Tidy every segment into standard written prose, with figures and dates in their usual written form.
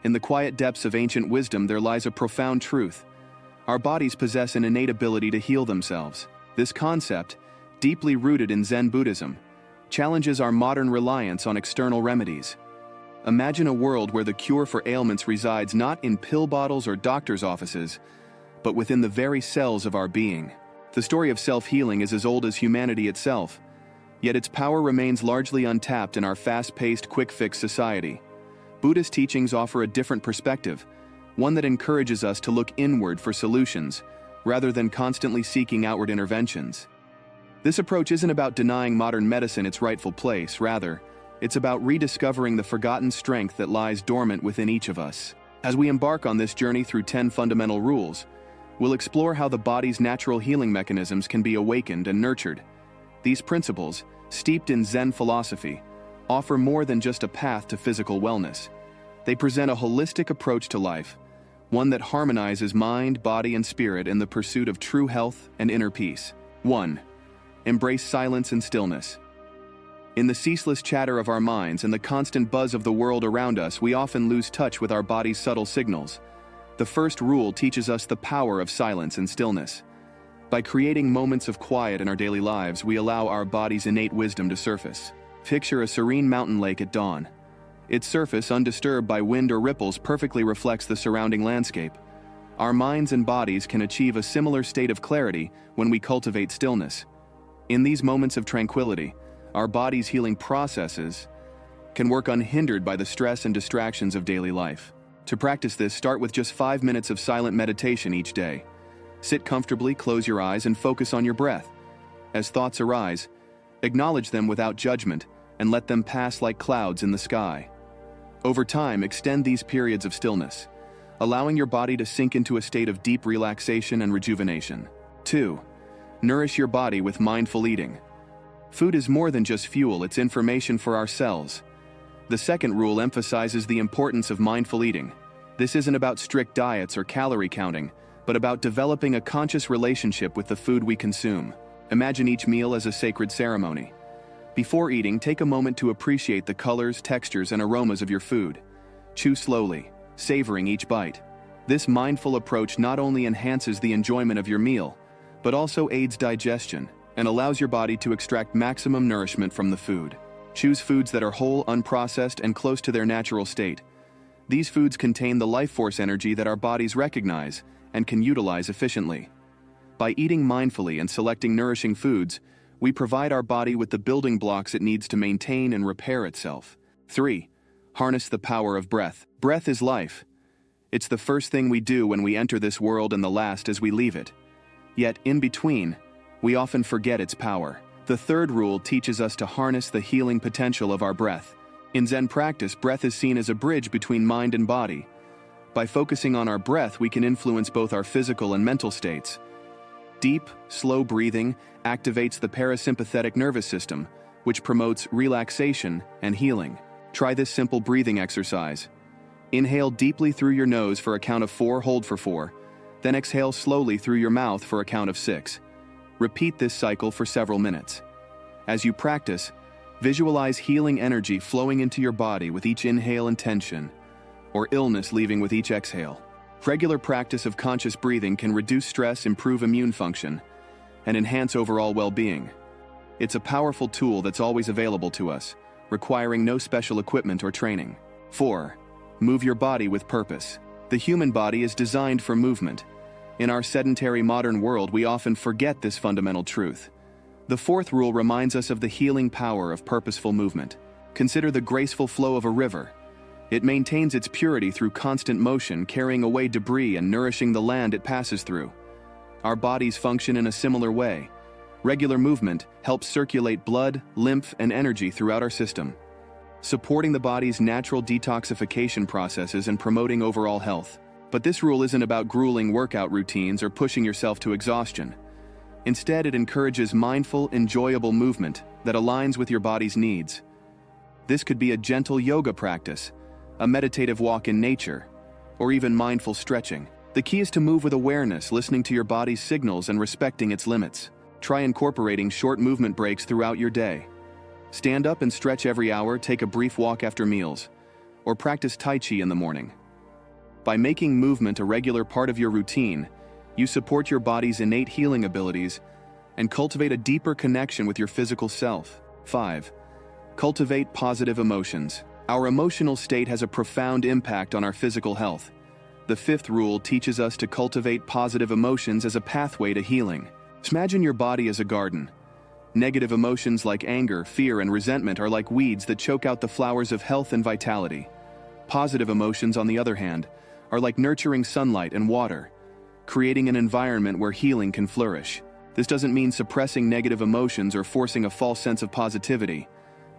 In the quiet depths of ancient wisdom there lies a profound truth. Our bodies possess an innate ability to heal themselves. This concept, deeply rooted in Zen Buddhism, challenges our modern reliance on external remedies. Imagine a world where the cure for ailments resides not in pill bottles or doctors' offices, but within the very cells of our being. The story of self-healing is as old as humanity itself, yet its power remains largely untapped in our fast-paced, quick-fix society. Buddhist teachings offer a different perspective, one that encourages us to look inward for solutions, rather than constantly seeking outward interventions. This approach isn't about denying modern medicine its rightful place, rather, it's about rediscovering the forgotten strength that lies dormant within each of us. As we embark on this journey through 10 fundamental rules, we'll explore how the body's natural healing mechanisms can be awakened and nurtured. These principles, steeped in Zen philosophy, offer more than just a path to physical wellness. They present a holistic approach to life, one that harmonizes mind, body, and spirit in the pursuit of true health and inner peace. 1. Embrace silence and stillness. In the ceaseless chatter of our minds and the constant buzz of the world around us, we often lose touch with our body's subtle signals. The first rule teaches us the power of silence and stillness. By creating moments of quiet in our daily lives, we allow our body's innate wisdom to surface. Picture a serene mountain lake at dawn. Its surface, undisturbed by wind or ripples, perfectly reflects the surrounding landscape. Our minds and bodies can achieve a similar state of clarity when we cultivate stillness. In these moments of tranquility, our body's healing processes can work unhindered by the stress and distractions of daily life. To practice this, start with just 5 minutes of silent meditation each day. Sit comfortably, close your eyes, and focus on your breath. As thoughts arise, acknowledge them without judgment and let them pass like clouds in the sky. Over time, extend these periods of stillness, allowing your body to sink into a state of deep relaxation and rejuvenation. 2. Nourish your body with mindful eating. Food is more than just fuel, it's information for our cells. The second rule emphasizes the importance of mindful eating. This isn't about strict diets or calorie counting, but about developing a conscious relationship with the food we consume. Imagine each meal as a sacred ceremony. Before eating, take a moment to appreciate the colors, textures, and aromas of your food. Chew slowly, savoring each bite. This mindful approach not only enhances the enjoyment of your meal, but also aids digestion and allows your body to extract maximum nourishment from the food. Choose foods that are whole, unprocessed, and close to their natural state. These foods contain the life force energy that our bodies recognize and can utilize efficiently. By eating mindfully and selecting nourishing foods, we provide our body with the building blocks it needs to maintain and repair itself. 3. Harness the power of breath. Breath is life. It's the first thing we do when we enter this world and the last as we leave it. Yet, in between, we often forget its power. The third rule teaches us to harness the healing potential of our breath. In Zen practice, breath is seen as a bridge between mind and body. By focusing on our breath, we can influence both our physical and mental states. Deep, slow breathing activates the parasympathetic nervous system, which promotes relaxation and healing. Try this simple breathing exercise. Inhale deeply through your nose for a count of 4, hold for 4, then exhale slowly through your mouth for a count of 6. Repeat this cycle for several minutes. As you practice, visualize healing energy flowing into your body with each inhale and tension, or illness leaving with each exhale. Regular practice of conscious breathing can reduce stress, improve immune function, and enhance overall well-being. It's a powerful tool that's always available to us, requiring no special equipment or training. 4. Move your body with purpose. The human body is designed for movement. In our sedentary modern world, we often forget this fundamental truth. The fourth rule reminds us of the healing power of purposeful movement. Consider the graceful flow of a river. It maintains its purity through constant motion, carrying away debris and nourishing the land it passes through. Our bodies function in a similar way. Regular movement helps circulate blood, lymph, and energy throughout our system, supporting the body's natural detoxification processes and promoting overall health. But this rule isn't about grueling workout routines or pushing yourself to exhaustion. Instead, it encourages mindful, enjoyable movement that aligns with your body's needs. This could be a gentle yoga practice, a meditative walk in nature, or even mindful stretching. The key is to move with awareness, listening to your body's signals and respecting its limits. Try incorporating short movement breaks throughout your day. Stand up and stretch every hour, take a brief walk after meals, or practice Tai Chi in the morning. By making movement a regular part of your routine, you support your body's innate healing abilities and cultivate a deeper connection with your physical self. 5. Cultivate positive emotions. Our emotional state has a profound impact on our physical health. The 5th rule teaches us to cultivate positive emotions as a pathway to healing. Imagine your body as a garden. Negative emotions like anger, fear, and resentment are like weeds that choke out the flowers of health and vitality. Positive emotions, on the other hand, are like nurturing sunlight and water, creating an environment where healing can flourish. This doesn't mean suppressing negative emotions or forcing a false sense of positivity.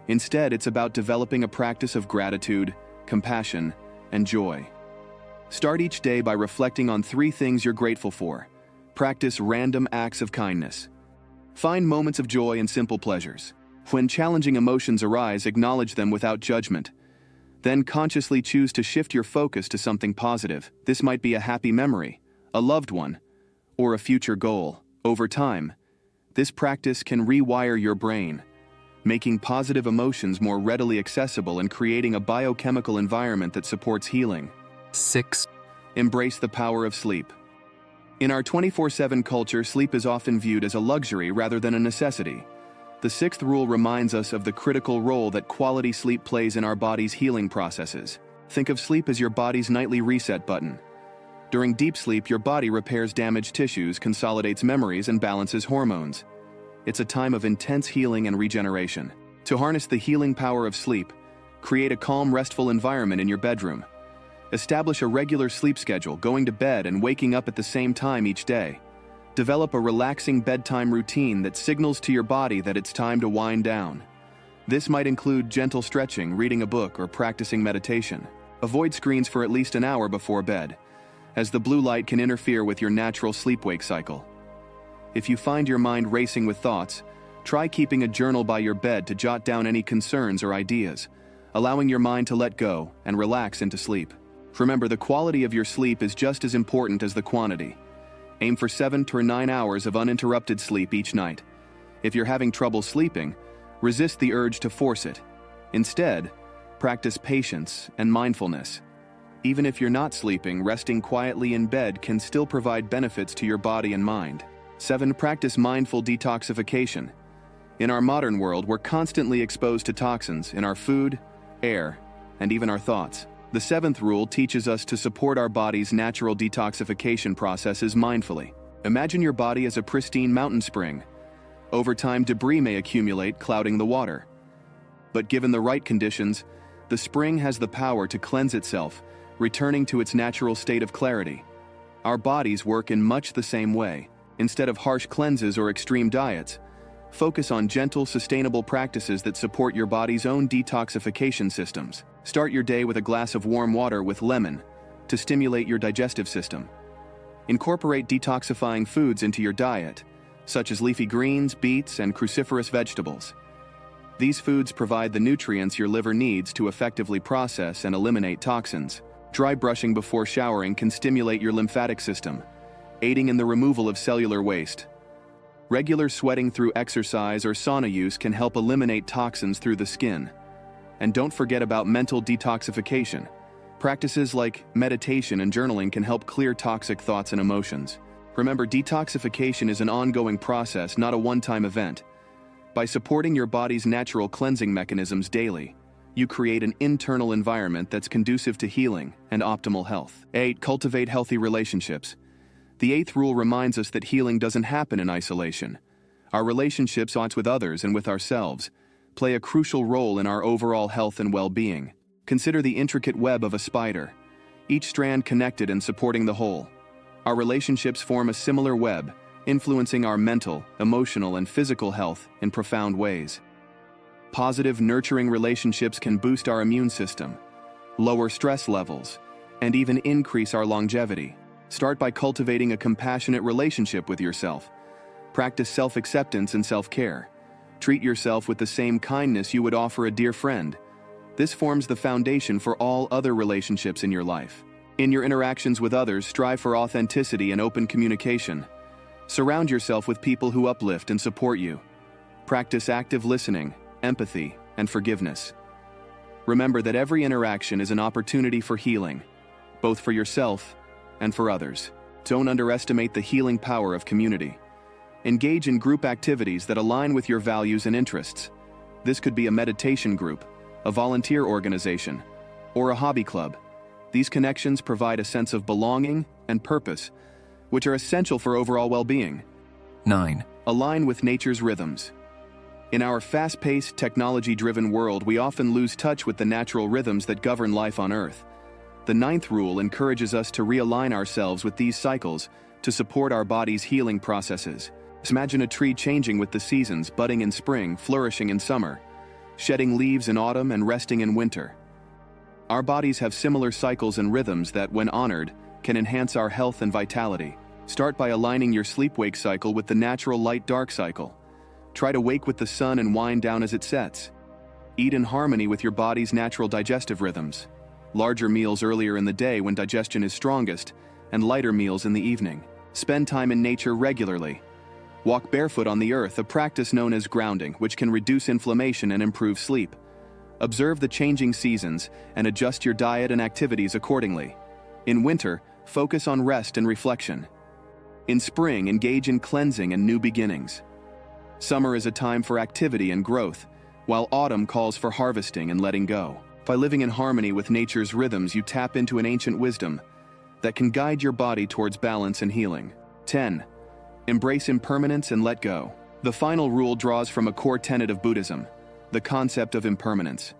Instead, it's about developing a practice of gratitude, compassion, and joy. Start each day by reflecting on 3 things you're grateful for. Practice random acts of kindness. Find moments of joy in simple pleasures. When challenging emotions arise, acknowledge them without judgment. Then consciously choose to shift your focus to something positive. This might be a happy memory, a loved one, or a future goal. Over time, this practice can rewire your brain, making positive emotions more readily accessible and creating a biochemical environment that supports healing. 6. Embrace the power of sleep. In our 24/7 culture, sleep is often viewed as a luxury rather than a necessity. The 6th rule reminds us of the critical role that quality sleep plays in our body's healing processes. Think of sleep as your body's nightly reset button. During deep sleep, your body repairs damaged tissues, consolidates memories, and balances hormones. It's a time of intense healing and regeneration. To harness the healing power of sleep, create a calm, restful environment in your bedroom. Establish a regular sleep schedule, going to bed and waking up at the same time each day. Develop a relaxing bedtime routine that signals to your body that it's time to wind down. This might include gentle stretching, reading a book, or practicing meditation. Avoid screens for at least an hour before bed, as the blue light can interfere with your natural sleep-wake cycle. If you find your mind racing with thoughts, try keeping a journal by your bed to jot down any concerns or ideas, allowing your mind to let go and relax into sleep. Remember, the quality of your sleep is just as important as the quantity. Aim for 7 to 9 hours of uninterrupted sleep each night. If you're having trouble sleeping, resist the urge to force it. Instead, practice patience and mindfulness. Even if you're not sleeping, resting quietly in bed can still provide benefits to your body and mind. 7. Practice mindful detoxification. In our modern world, we're constantly exposed to toxins in our food, air, and even our thoughts. The 7th rule teaches us to support our body's natural detoxification processes mindfully. Imagine your body as a pristine mountain spring. Over time, debris may accumulate, clouding the water. But given the right conditions, the spring has the power to cleanse itself, returning to its natural state of clarity. Our bodies work in much the same way. Instead of harsh cleanses or extreme diets, focus on gentle, sustainable practices that support your body's own detoxification systems. Start your day with a glass of warm water with lemon to stimulate your digestive system. Incorporate detoxifying foods into your diet, such as leafy greens, beets, and cruciferous vegetables. These foods provide the nutrients your liver needs to effectively process and eliminate toxins. Dry brushing before showering can stimulate your lymphatic system, aiding in the removal of cellular waste. Regular sweating through exercise or sauna use can help eliminate toxins through the skin. And don't forget about mental detoxification. Practices like meditation and journaling can help clear toxic thoughts and emotions. Remember, detoxification is an ongoing process, not a one-time event. By supporting your body's natural cleansing mechanisms daily, you create an internal environment that's conducive to healing and optimal health. 8. Cultivate healthy relationships. The 8th rule reminds us that healing doesn't happen in isolation. Our relationships with others and with ourselves play a crucial role in our overall health and well-being. Consider the intricate web of a spider, each strand connected and supporting the whole. Our relationships form a similar web, influencing our mental, emotional, and physical health in profound ways. Positive, nurturing relationships can boost our immune system, lower stress levels, and even increase our longevity. Start by cultivating a compassionate relationship with yourself. Practice self-acceptance and self-care. Treat yourself with the same kindness you would offer a dear friend. This forms the foundation for all other relationships in your life. In your interactions with others, strive for authenticity and open communication. Surround yourself with people who uplift and support you. Practice active listening, empathy, and forgiveness. Remember that every interaction is an opportunity for healing. both for yourself and for others. Don't underestimate the healing power of community. Engage in group activities that align with your values and interests. This could be a meditation group, a volunteer organization, or a hobby club. These connections provide a sense of belonging and purpose, which are essential for overall well-being. 9. Align with nature's rhythms. In our fast-paced, technology-driven world, we often lose touch with the natural rhythms that govern life on Earth. The 9th rule encourages us to realign ourselves with these cycles to support our body's healing processes. Imagine a tree changing with the seasons, budding in spring, flourishing in summer, shedding leaves in autumn, and resting in winter. Our bodies have similar cycles and rhythms that, when honored, can enhance our health and vitality. Start by aligning your sleep-wake cycle with the natural light-dark cycle. Try to wake with the sun and wind down as it sets. Eat in harmony with your body's natural digestive rhythms. Larger meals earlier in the day when digestion is strongest, and lighter meals in the evening. Spend time in nature regularly. Walk barefoot on the earth, a practice known as grounding, which can reduce inflammation and improve sleep. Observe the changing seasons and adjust your diet and activities accordingly. In winter, focus on rest and reflection. In spring, engage in cleansing and new beginnings. Summer is a time for activity and growth, while autumn calls for harvesting and letting go. By living in harmony with nature's rhythms, you tap into an ancient wisdom that can guide your body towards balance and healing. 10. Embrace impermanence and let go. The final rule draws from a core tenet of Buddhism, the concept of impermanence.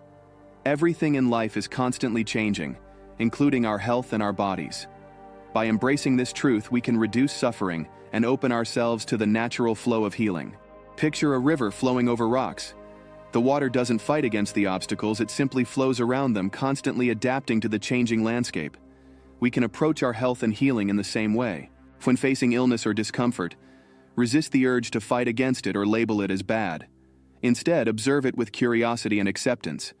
Everything in life is constantly changing, including our health and our bodies. By embracing this truth, we can reduce suffering and open ourselves to the natural flow of healing. Picture a river flowing over rocks. The water doesn't fight against the obstacles, it simply flows around them, constantly adapting to the changing landscape. We can approach our health and healing in the same way. When facing illness or discomfort, resist the urge to fight against it or label it as bad. Instead, observe it with curiosity and acceptance.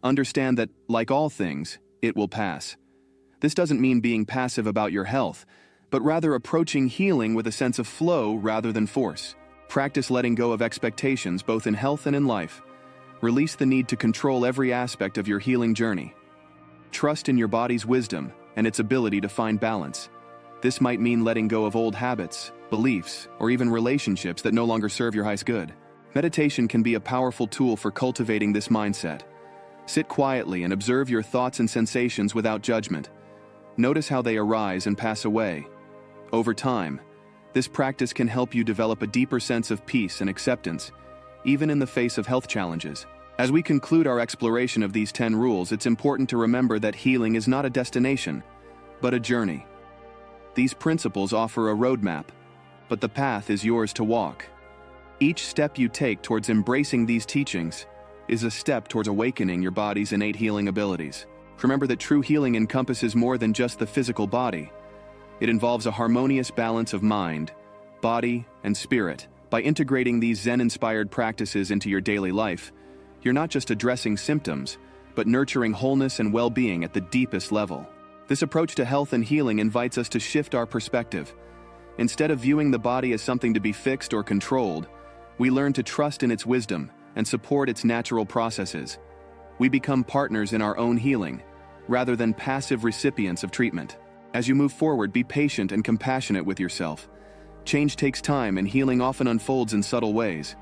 Understand that, like all things, it will pass. This doesn't mean being passive about your health, but rather approaching healing with a sense of flow rather than force. Practice letting go of expectations both in health and in life. Release the need to control every aspect of your healing journey. Trust in your body's wisdom and its ability to find balance. This might mean letting go of old habits, beliefs, or even relationships that no longer serve your highest good. Meditation can be a powerful tool for cultivating this mindset. Sit quietly and observe your thoughts and sensations without judgment. Notice how they arise and pass away. Over time, this practice can help you develop a deeper sense of peace and acceptance, even in the face of health challenges. As we conclude our exploration of these 10 rules, it's important to remember that healing is not a destination, but a journey. These principles offer a roadmap, but the path is yours to walk. Each step you take towards embracing these teachings is a step towards awakening your body's innate healing abilities. Remember that true healing encompasses more than just the physical body. It involves a harmonious balance of mind, body, and spirit. By integrating these Zen-inspired practices into your daily life, you're not just addressing symptoms, but nurturing wholeness and well-being at the deepest level. This approach to health and healing invites us to shift our perspective. Instead of viewing the body as something to be fixed or controlled, we learn to trust in its wisdom and support its natural processes. We become partners in our own healing, rather than passive recipients of treatment. As you move forward, be patient and compassionate with yourself. Change takes time, and healing often unfolds in subtle ways.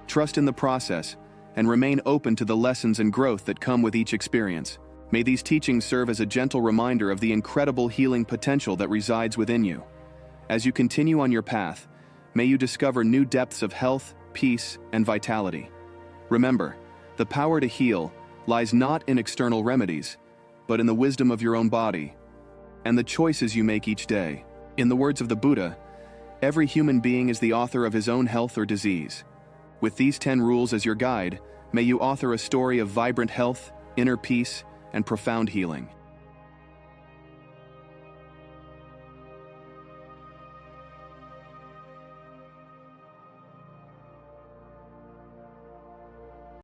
Trust in the process, and remain open to the lessons and growth that come with each experience. May these teachings serve as a gentle reminder of the incredible healing potential that resides within you. As you continue on your path, may you discover new depths of health, peace, and vitality. Remember, the power to heal lies not in external remedies, but in the wisdom of your own body and the choices you make each day. In the words of the Buddha, every human being is the author of his own health or disease. With these 10 rules as your guide, may you author a story of vibrant health, inner peace, and profound healing.